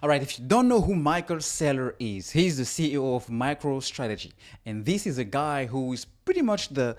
All right, if you don't know who Michael Saylor is, he's the CEO of Microstrategy. And this is a guy who is pretty much the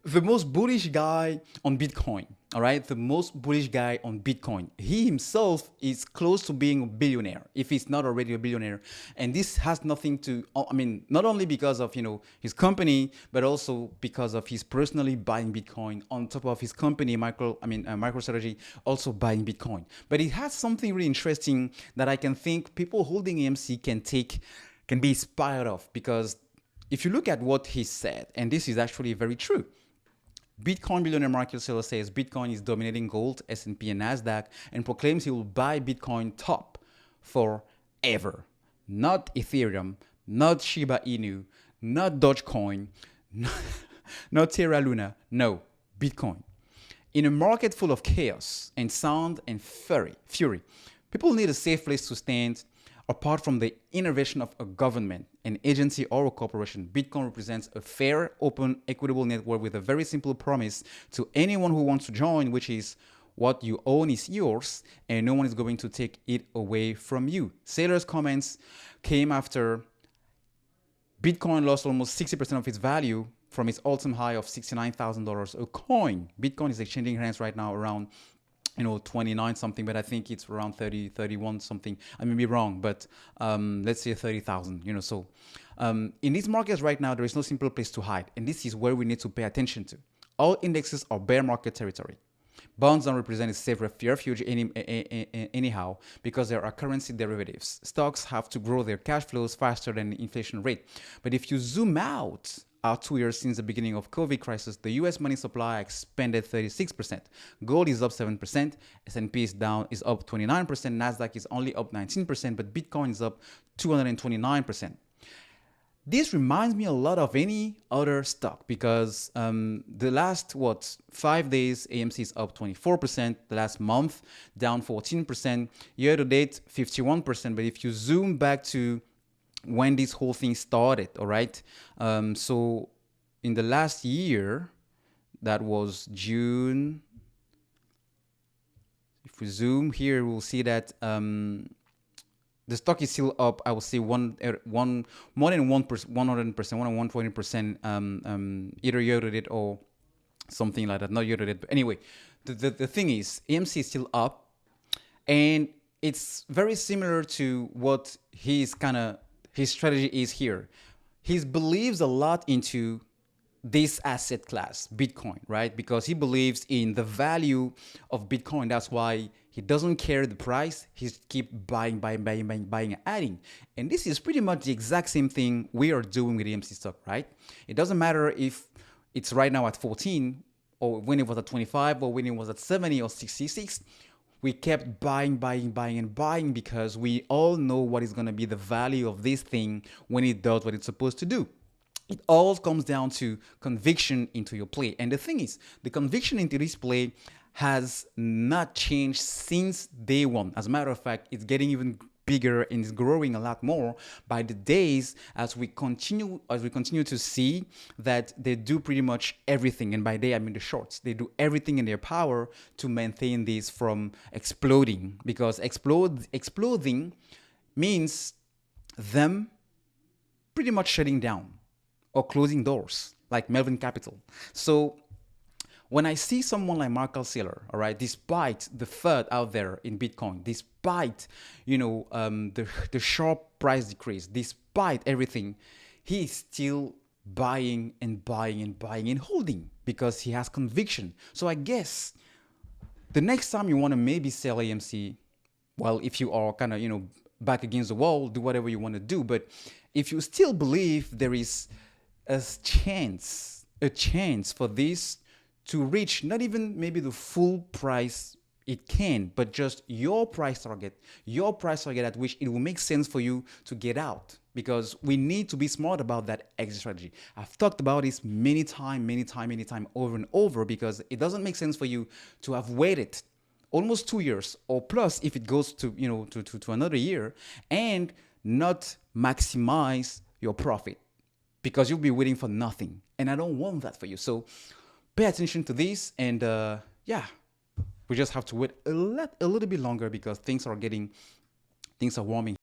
most bullish guy on Bitcoin. All right, the most bullish guy on Bitcoin. He himself is close to being a billionaire, if he's not already a billionaire. And this has nothing to, I mean, not only because of his company, but also because of his personally buying Bitcoin on top of his company, MicroStrategy, also buying Bitcoin. But it has something really interesting that I can think people holding AMC can be inspired of, because if you look at what he said, and this is actually very true. Bitcoin billionaire Michael Saylor says Bitcoin is dominating gold, S&P, and Nasdaq, and proclaims he will buy Bitcoin top forever. Not Ethereum, not Shiba Inu, not Dogecoin, not Terra Luna. No, Bitcoin. In a market full of chaos and sound and fury, people need a safe place to stand. Apart from the intervention of a government, an agency, or a corporation, Bitcoin represents a fair, open, equitable network with a very simple promise to anyone who wants to join, which is what you own is yours, and no one is going to take it away from you. Saylor's comments came after Bitcoin lost almost 60% of its value from its all-time high of $69,000 a coin. Bitcoin is exchanging hands right now around 29 something, but I think it's around 30, 31 something. I may be wrong, but let's say 30,000, in these markets right now, there is no simple place to hide. And this is where we need to pay attention to. All indexes are bear market territory. Bonds don't represent a safe refuge anyhow, because there are currency derivatives. Stocks have to grow their cash flows faster than the inflation rate. But if you zoom out, 2 years since the beginning of COVID crisis, the U.S. money supply expanded 36%. Gold is up 7%. S&P is up 29%. Nasdaq is only up 19%, but Bitcoin is up 229%. This reminds me a lot of any other stock, because the last 5 days, AMC is up 24%. The last month, down 14%. Year to date, 51%. But if you zoom back to when this whole thing started, all right? So in the last year, that was June. If we zoom here, we'll see that the stock is still up. I would say more than 100%, 120%, either year to date or something like that. Not year to date, but anyway, the thing is, AMC is still up, and it's very similar to what his strategy is here. He believes a lot into this asset class, Bitcoin, right? Because he believes in the value of Bitcoin. That's why he doesn't care the price. He keep buying, and adding. And this is pretty much the exact same thing we are doing with AMC stock, right? It doesn't matter if it's right now at 14, or when it was at 25, or when it was at 70 or 66. We kept buying, because we all know what is going to be the value of this thing when it does what it's supposed to do. It all comes down to conviction into your play. And the thing is, the conviction into this play has not changed since day one. As a matter of fact, it's getting even bigger and is growing a lot more by the days as we continue to see that they do pretty much everything. And by they, I mean the shorts. They do everything in their power to maintain this from exploding, because exploding means them pretty much shutting down or closing doors, like Melvin Capital. So when I see someone like Michael Saylor, all right, despite the FUD out there in Bitcoin, despite the sharp price decrease, despite everything, he's still buying and holding, because he has conviction. So I guess the next time you want to maybe sell AMC, well, if you are kind of back against the wall, do whatever you want to do. But if you still believe there is a chance for this to reach not even maybe the full price it can, but just your price target at which it will make sense for you to get out. Because we need to be smart about that exit strategy. I've talked about this many time, over and over, because it doesn't make sense for you to have waited almost 2 years or plus if it goes to to another year, and not maximize your profit, because you'll be waiting for nothing. And I don't want that for you. So pay attention to this, and We just have to wait a little bit longer because things are warming